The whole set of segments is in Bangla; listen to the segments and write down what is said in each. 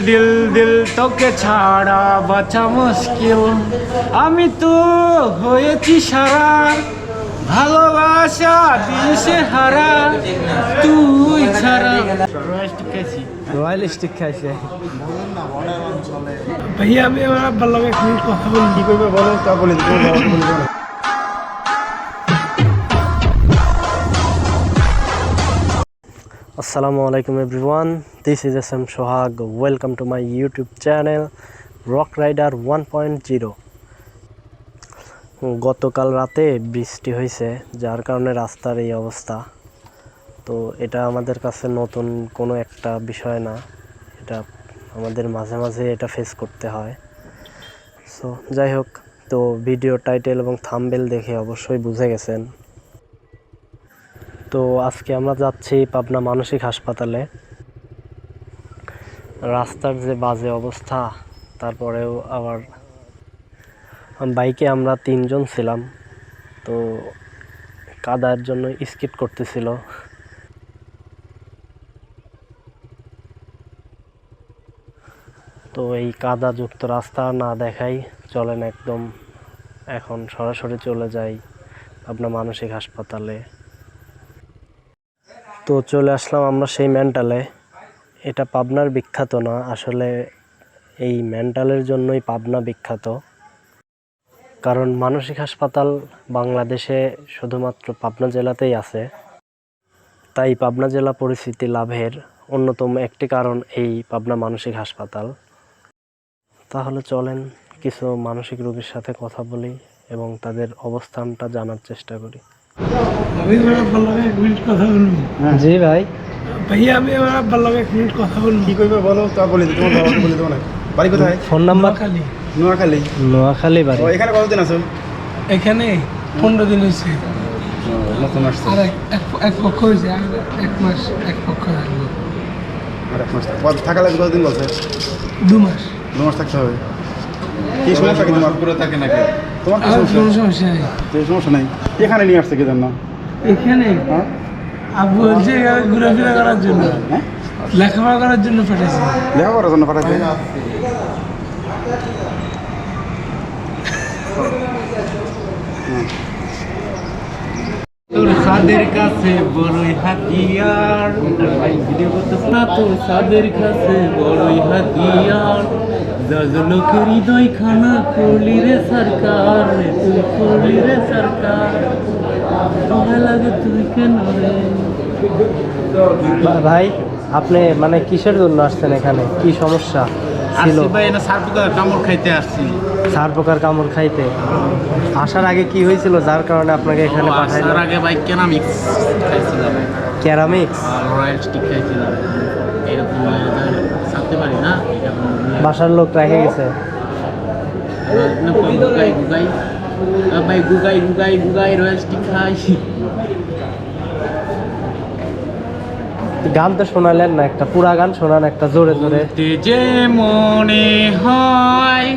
দিল দিল তোকে ছাড়া বাঁচা মুশকিল, আমি তো হয়েছি সারা ভালোবাসা দিশে হারা তুই ছাড়া। রয়্যালিস্টিক খাইছে ভাইয়া আমি আমার আব্বার লগে একটু কথা বলি। কি করবে বলো, তা বলে দিতে আসসালামু আলাইকুম everyone, this is S M Sohag. Welcome to my YouTube channel Rock Rider 1.0। গতকাল রাতে বৃষ্টি হয়েছে, যার কারণে রাস্তার এই অবস্থা। তো এটা আমাদের কাছে নতুন কোনো একটা বিষয় না, এটা আমাদের মাঝে মাঝে এটা ফেস করতে হয়। সো যাই হোক, তো ভিডিও টাইটেল এবং থাম্বনেল দেখে অবশ্যই বুঝে গেছেন। তো আজকে আমরা যাচ্ছি পাবনা মানসিক হাসপাতালে। রাস্তার যে বাজে অবস্থা, তারপরেও আবার বাইকে আমরা 3 জন ছিলাম, তো কাদার জন্য স্কিড করতেছিল। তো এই কাদাযুক্ত রাস্তা না দেখাই চলেন একদম এখন সরাসরি চলে যাই পাবনা মানসিক হাসপাতালে। তো চলে আসলাম আমরা সেই মেন্টালে। এটা পাবনার বিখ্যাত না, আসলে এই মেন্টালের জন্যই পাবনা বিখ্যাত। কারণ মানসিক হাসপাতাল বাংলাদেশে শুধুমাত্র পাবনা জেলাতেই আছে, তাই পাবনা জেলা পরিচিতি লাভের অন্যতম একটি কারণ এই পাবনা মানসিক হাসপাতাল। তাহলে চলেন কিছু মানসিক রোগীর সাথে কথা বলি এবং তাদের অবস্থানটা জানার চেষ্টা করি। আমি আমার আব্বার লগে 1 মিনিট কথা বলবো। জি ভাই। ভাইয়া আমি আমার আব্বার লগে 1 মিনিট কথা বলবো। কি করবে বলো, তা বলে দিতে বলে দেবো না। বাড়ি কোথায়? Phone number? নোয়াখালী। নোয়াখালী বাড়ি। এখানে কতদিন আছো? এখানে 15 দিন হয়েছে। নতুন আসছে। আর এক পক্ষ হয়েছে, আর 1 মাস এক পক্ষ থাকবো। আর 1 মাস থাকা লাগবে। কতদিন বলছে? 2 মাস। 2 মাস থাকতে হবে। কি সমস্যা? কি তোমার পুরো থাকে নাকি? তোমার কি কোনো সমস্যা নেই। সমস্যা নাই। এখানে নিয়ে আসছে কি জানো? এখানে আব্বু বলছে ঘোরাফেরা করার জন্য, লেখাপড়া করার জন্য পাঠাইছে। লেখাপড়ার জন্য পাঠাইছে? তোর সাদের কাছে বড়ই হাতিয়ার, ভিডিও করতেছ না? তোর সাদের কাছে বড়ই হাতিয়ার, লোকের হৃদয় খানা করলি রে সরকার, তুই করলি রে সরকার, তোমায় লাগে তুই কেন রে? ভাই আপনি মানে কিসের জন্য আসছেন এখানে? কি সমস্যা ছিল? ভাই না সার পোকার কামড় খাইতে আসছি। সার পোকার কামড় খাইতে আসার আগে কি হয়েছিল যার কারণে আপনাকে এখানে পাঠাইলো? আসার আগে ভাই কেরামিক্স খাইছিলাম। ক্যারামিক্স? রয়্যাল স্টিক খাইছিলাম। এরকম ছাড়তে পারি না, বাসার লোক রেখে গেছে? গুগাই গুগাই ভাই, গুগাই গুগাই গুগাই রয়্যাল স্টিক খাই। গান তো শোনালেন না, একটা পুরা গান শোনান একটা জোরে জোরে। যে মনে হয়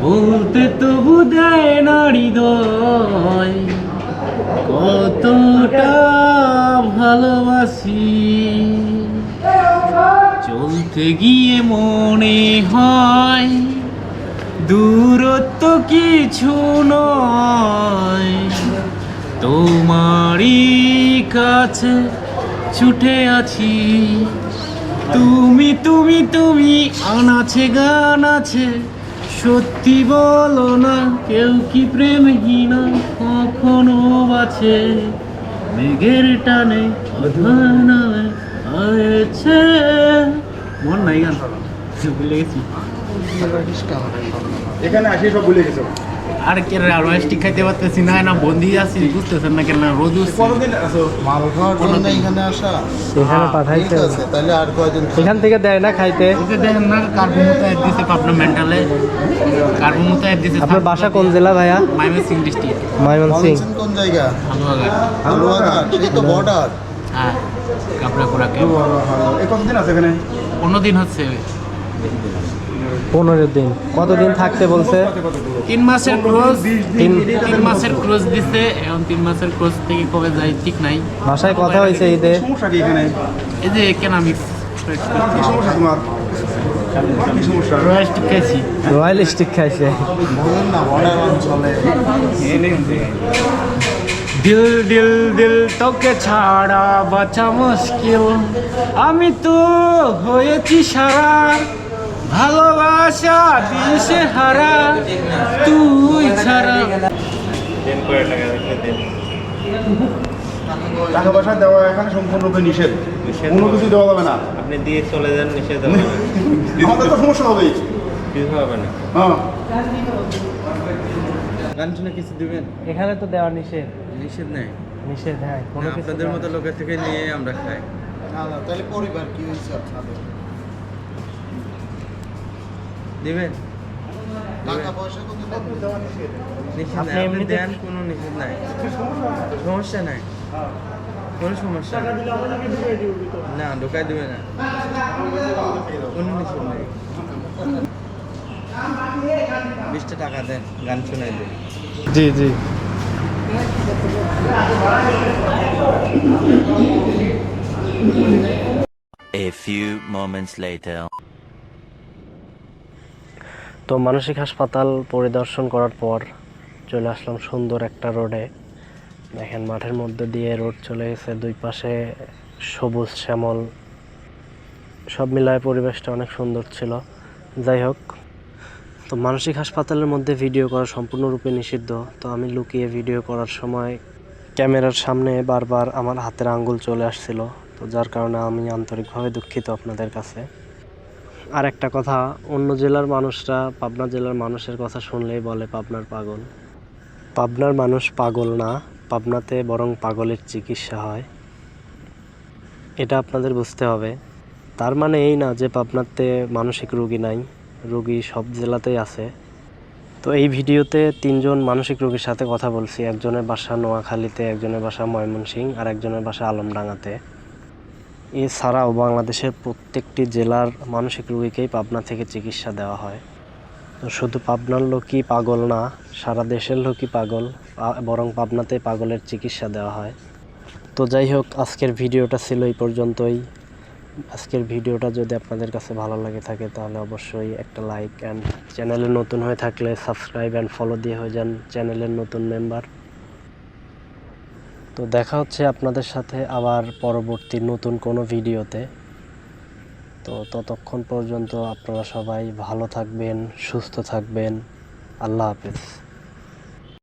বলতে তবু দেয় না হৃদয়, কতটা ভালোবাসি, চলতে গিয়ে মনে হয় দূরত্ব কিছু নয়, তোমারই কাছে ছুটে আছি। তুমি তুমি তুমি আনাছে গান আছে, সত্যি বলো না কেউ কি প্রেমহীনা কখনো বাঁচে, মেঘের টানে অধনায় হয়েছে। মন নাই গান ভুলে গেছি। এখানে আসি সব ভুলে গেছো? আর কে রয়্যাল খাইতে পারতেছি না, না বন্দি আছি, বুঝতেছেন না কেন? রোদ কতদিন আছো? মাল খাওয়ার জন্য এখানে আসা? এখানে পাঠাইছে? তাহলে আর কয়দিন এখান থেকে দেয় না খাইতে? ওকে দেখেন না, কার্বন দিছে পাবনা মেন্টালে, কার্বন দিছে। আপনার বাসা কোন জেলা ভাইয়া? ময়মনসিংহ ডিস্ট্রিক্ট। ময়মনসিংহ কোন জায়গা? হালুয়াঘাট। হালুয়াঘাট, সেই তো বর্ডার। হ্যাঁ, কাপড়াকুড়াকে। কতদিন আছে এখানে? 15 দিন হচ্ছে। 15 দিন। কতদিন থাকতে বলছে? 3 মাসের ক্রোজ। 3 মাসের ক্রোজ দিছে, এখন 3 মাসের ক্রোজ থেকে কবে যাই ঠিক নাই। ভাষায় কথা হয়েছে ঈদে? সমস্যা কি এখানে? এই যে কেনামিক্স। কি সমস্যা তোমার? কি সমস্যা? রয়েস্ট খেয়েছি। রয়্যাল স্টিক খাইছে। বলেন না বর্ডার অঞ্চলে দিল দিল দিল তোকে ছাড়া বাঁচা মুশকিল, আমি তো হয়েছি সারা, ভালোবাসা দিশে হারা তুই ছাড়া। টাকা পয়সা দেওয়া এখানে সম্পূর্ণরূপে নিষেধ, কোনো কিছু দেওয়া যাবে না। আপনি দিয়ে চলে যান, নিষেধ হবে না। আমাদের তো সমস্যা হবেই। কিছু হবে না। হ্যাঁ, গান শুনে কিছু দিবেন? এখানে তো দেওয়া নিষেধ। নিষেধ নেই, নিষেধ, হ্যাঁ, কোনো কিছু আপনাদের মতো লোকের থেকে নিয়ে আমরা খাই। না না তাহলে পরিবার কি হয়েছে আপনাদের? দিবেন? টাকা পয়সা কত দেওয়া নিষেধ? নিষেধ আপনি নাই, আপনি এমনিতে- দেন, কোনো নিষেধ নাই, সমস্যা নাই, কোনো সমস্যা নাই। না ঢোকাই দেবে না, কোনো নিষেধ নেই। 20টা টাকা দেন, গান শোনাই দেন। জি জি। A few moments later. তো মানসিক হাসপাতাল পরিদর্শন করার পর চলে আসলাম সুন্দর একটা রোডে। দেখেন মাঠের মধ্যে দিয়ে রোড চলে গেছে, দুই পাশে সবুজ শ্যামল, সব মিলায় পরিবেশটা অনেক সুন্দর ছিল। যাই হোক, তো মানসিক হাসপাতালের মধ্যে ভিডিও করা সম্পূর্ণরূপে নিষিদ্ধ। তো আমি লুকিয়ে ভিডিও করার সময় ক্যামেরার সামনে বারবার আমার হাতের আঙ্গুল চলে আসছিল, তো যার কারণে আমি আন্তরিকভাবে দুঃখিত আপনাদের কাছে। আর একটা কথা, অন্য জেলার মানুষরা পাবনা জেলার মানুষের কথা শুনলেই বলে পাবনার পাগল। পাবনার মানুষ পাগল না, পাবনাতে বরং পাগলের চিকিৎসা হয়, এটা আপনাদের বুঝতে হবে। তার মানে এই না যে পাবনাতে মানসিক রোগী নাই, রোগী সব জেলাতেই আছে। তো এই ভিডিওতে 3 জন মানসিক রোগীর সাথে কথা বলছি। একজনের বাসা নোয়াখালীতে, একজনের বাসা ময়মনসিংহ, আর একজনের বাসা আলমডাঙ্গাতে। এছাড়াও বাংলাদেশের প্রত্যেকটি জেলার মানসিক রোগীকেই পাবনা থেকে চিকিৎসা দেওয়া হয়। তো শুধু পাবনার লোকই পাগল না, সারা দেশের লোকই পাগল, বরং পাবনাতে পাগলের চিকিৎসা দেওয়া হয়। তো যাই হোক, আজকের ভিডিওটা ছিল এই পর্যন্তই। আজকের ভিডিওটা যদি আপনাদের কাছে ভালো লাগে থাকে তাহলে অবশ্যই একটা লাইক, অ্যান্ড চ্যানেলে নতুন হয়ে থাকলে সাবস্ক্রাইব অ্যান্ড ফলো দিয়ে হয়ে যান চ্যানেলের নতুন মেম্বার। তো দেখা হচ্ছে আপনাদের সাথে আবার পরবর্তী নতুন কোনো ভিডিওতে। তো ততক্ষণ পর্যন্ত আপনারা সবাই ভালো থাকবেন, সুস্থ থাকবেন। আল্লাহ হাফেজ।